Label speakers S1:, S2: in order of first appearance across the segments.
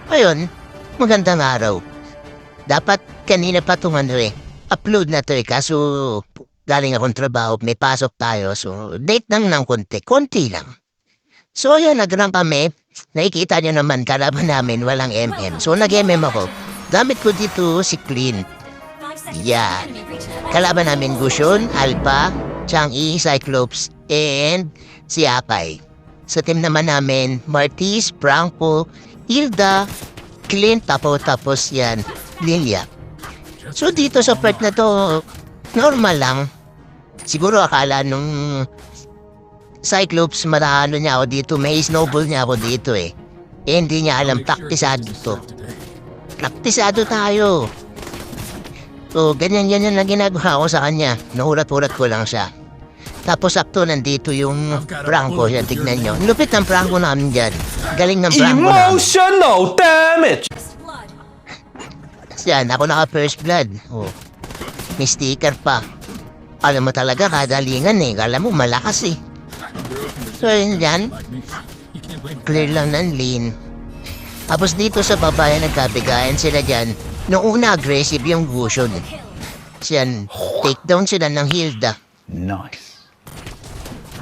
S1: Ayun, magandang araw. Dapat kanina pa itong upload na to kaso galing akong trabaho, may pasok tayo, so date lang ng konti, konti lang. So ayun, nag-rank kami, nakikita nyo naman, kalaban namin, walang MM. So nag-MM ako, gamit ko dito si Clint. Yan. Kalaban namin Gusion, Alpha, Chang'e, Cyclops, and si Akay. Sa team naman namin, Martis, Franco, Hilda, Clint, tapos yan, Lilia. So dito sa part na to, normal lang. Siguro akala nung Cyclops marahano niya ako dito, may snowball niya ako dito eh. Hindi niya alam, praktisado to. Praktisado tayo. So ganyan na ginagawa ko sa kanya. Nahulat-hulat ko lang siya. Tapos sakto nandito yung Franco, yan tignan nyo. Lupit ng Franco namin dyan. Galing ng Franco namin.
S2: Emotional damage!
S1: Yan, ako naka first blood. Oh. May sticker pa. Alam mo talaga, kadalingan eh. Kala mo, malakas eh. So yun yan. Clear lang ng lane. Tapos dito sa babae, nagkabigayan sila dyan. Noong una, aggressive yung Gusion. Yan, takedown sila ng Hilda.
S2: Nice.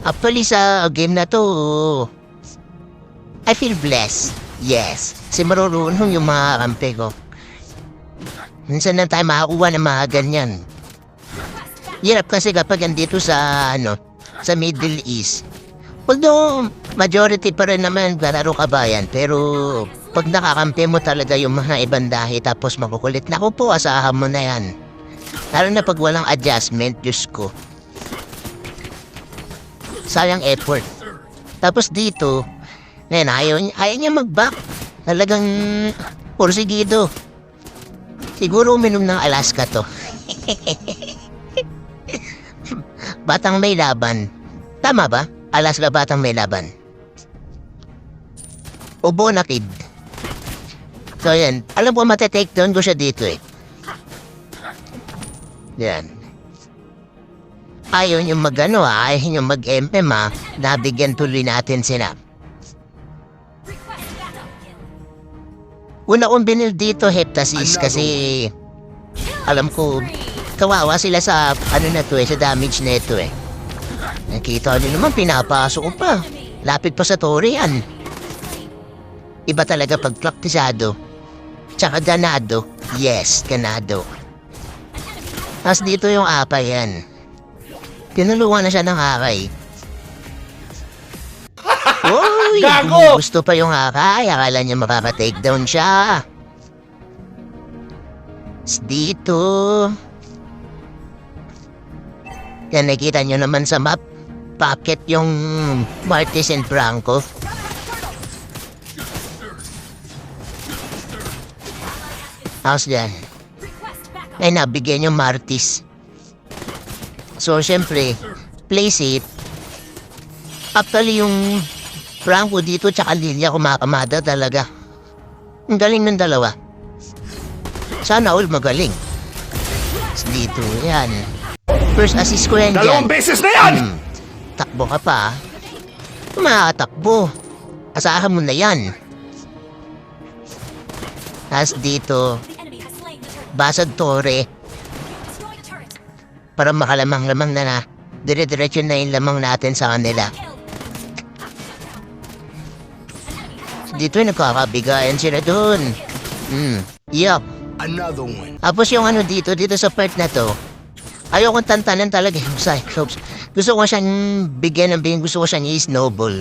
S1: Actually sa game na to, I feel blessed. Yes. Kasi marurunong yung mga kampe ko. Minsan na tayo makakuha ng mga ganyan. Hirap kasi kapag andito sa, sa Middle East. Although, majority pa rin naman kalaro kabayan. Pero, pag nakakampi mo talaga yung mga ibang dahi tapos makukulit, naku po, asahan mo na yan. Lalo na pag walang adjustment, Diyos ko. Sayang effort. Tapos dito, ayaw niya mag-back. Talagang porsigido. Siguro uminom ng Alaska to. Batang may laban. Tama ba? Alaska batang may laban. O Bonakid. So yan. Alam ko matitake down ko siya dito eh. Yan. Ayaw nyo ayaw nyo mag-MM nabigyan tuloy natin sila. Una kong binil dito, Heptasis, kasi alam ko, kawawa sila sa, sa damage na ito eh. Nakita nyo naman, pinapasok ko pa. Lapit pa sa tore yan. Iba talaga pag praktisado. Tsaka ganado. Yes, ganado. Tapos dito yung apa yan. Tinulungan na siya ng Akay. Uy!
S2: Gago!
S1: Gusto pa yung Akay. Akala niya makaka-takedown siya. Dito. Yan, nakita nyo naman sa map. Pocket yung Martis and Franco. How's yan? Ay, nabigyan yung Martis. So, syempre, place it. Actually, yung Franco dito tsaka Lilia kumakamada talaga. Ang galing ng dalawa. Sana all magaling. Dito, yan. First assist ko yan.
S2: Dalawang beses na yan!
S1: Takbo ka pa. Makatakbo. Asahan mo na yan. Tapos dito, basag tore. Para makalamang-lamang na dire-diretso na yung lamang natin sa kanila. Dito yung nagkakabigayan sila dun. Yup.
S2: Another one.
S1: Tapos yung dito sa part na to, ayokong tantanan talaga yung Cyclops. Gusto ko siyang bigyan ng gusto ko siyang i-snowball.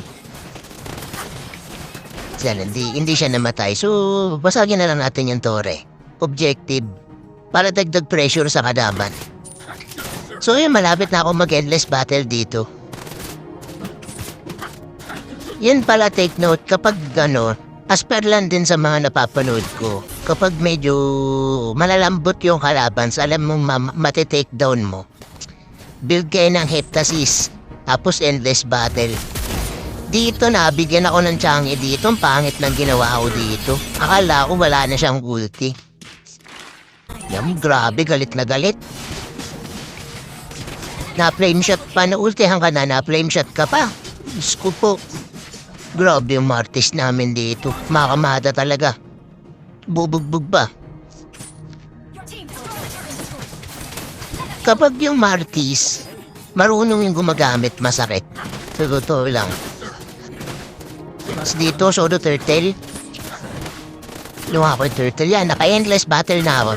S1: Yan, hindi siya namatay. So, basagin na lang natin yung tore. Objective. Para dagdag pressure sa kalaban. So yun, malapit na ako mag-endless battle dito. Yun pala, take note, kapag as per lang din sa mga napapanood ko, kapag medyo malalambot yung kalaban, alam mo matitake down mo. Build kayo ng Heptasis, tapos endless battle. Dito nabigyan ako ng Chang'e dito, ang pangit ng ginawa ko dito. Akala ko wala na siyang ulti. Yan, grabe, galit na galit. Na-flame shot pa, na-ultihan ka na-flame shot ka pa. Diyos ko po. Grabe yung Martis namin dito. Makamada talaga. bubugbog ba? Kapag yung Martis, marunong yung gumagamit, masakit. Sa totoo lang. Tapos dito, solo turtle. Luha ko yung turtle yan. Naka-endless battle na ako.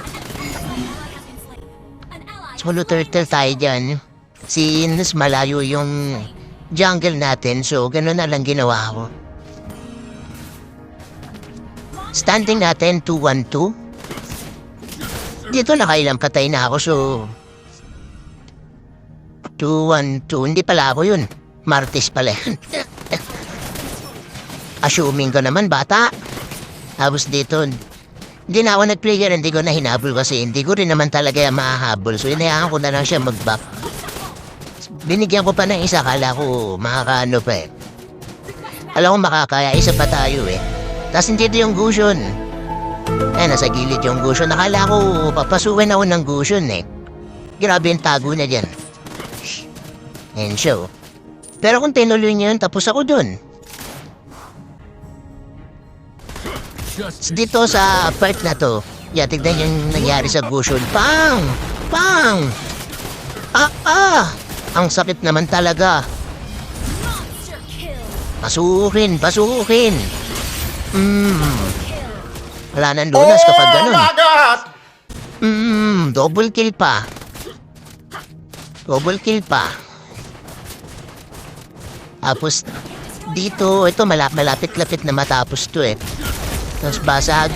S1: Solo turtle tayo dyan. Since malayo yung jungle natin, so gano'n na lang ginawa ko. Standing natin, 2-1-2. Dito nakailang patay na ako, so 2-1-2. Hindi pala ako yun. Martis pala yun. Assuming ko naman, bata. Tapos dito, hindi na ako nag-player, hindi ko na hinabol kasi hindi ko rin naman talaga yung mahahabol. So, inayaan ko na lang siya mag-back. Binigyan ko pa ng isa, kala ko makakaano pa eh. Alam ko makakaya, isa pa tayo eh. Tapos hindi ito yung Gusion. Nasa gilid yung Gusion. Nakala ko papasukin ako ng Gusion eh. Grabe yung tago na dyan. And show. Pero kung tinuloy niyo yun, tapos ako dun. Dito sa part na to, tignan yung nangyari sa Gusion. Pang! Pang! Ang sakit naman talaga. Pasukin! Pasukin! Wala nang lunas kapag ganun. Double kill pa. Double kill pa. Tapos, dito, ito malapit-lapit na matapos to eh. Tapos basag.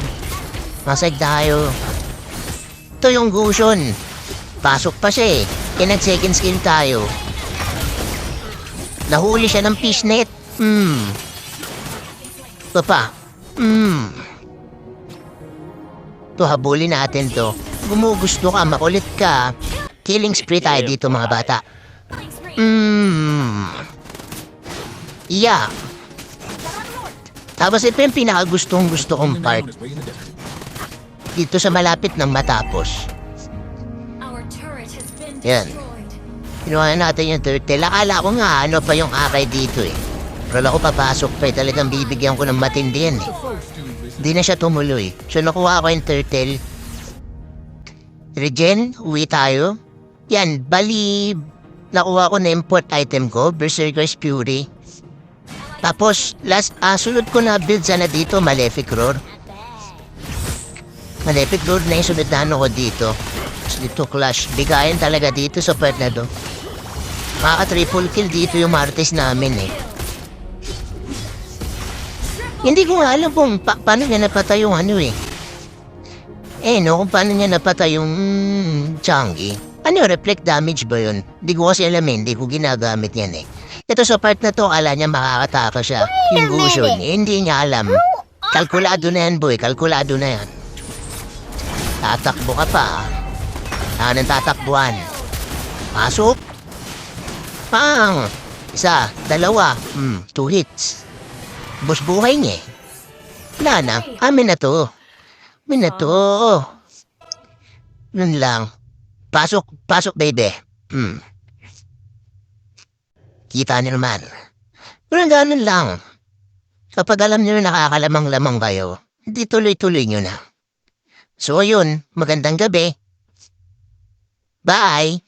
S1: Basag tayo. Ito yung Gusion. Pasok pa siya eh. Kaya nag-second skill tayo. Nahuli siya ng fishnet. Ito pa. Ito, habulin natin to. Gumugusto ka, makulit ka. Killing spree tayo dito mga bata. Yeah. Tapos ito yung pinakagustong gusto kong part. Dito sa malapit ng matapos. Yan. Kinuha natin yung turtle. Akala ko nga ano pa yung akay dito eh. Pero ako papasok pa eh. Talagang bibigyan ko ng matindi yan eh. Hindi na siya tumuloy. So nakuha ko yung turtle. Regen, uwi tayo. Yan, bali. Nakuha ko na import item ko. Berserker's Fury. Tapos, sunod ko na build sana dito, Malefic Roar. Malefic Roar na yung sunod na ano ko dito. So, dito clash. Bigayan talaga dito sa part na do. Maka-triple kill dito yung Martis namin eh. Hindi ko nga alam kung paano niya napatay yung ano eh. Kung paano niya napatay yung Changi. Ano, reflect damage ba yun? Hindi ko kasi alam eh, hindi ko ginagamit yan eh. Ito sa part na to, akala niya makakataka siya. Yung Gusion, hindi niya alam. Kalkulado na yan, boy. Kalkulado na yan. Tatakbo ka pa. Nang tatakbuhan. Pasok. Pang! Isa, dalawa. 2 hits. Bus buhay niya. Wala na. Amin na to. Amin na to. Yun lang. Pasok, baby. Kita niyo naman. Pero ganun lang. Kapag alam niyo nakakalamang-lamang kayo, hindi tuloy-tuloy niyo na. So yun, magandang gabi. Bye!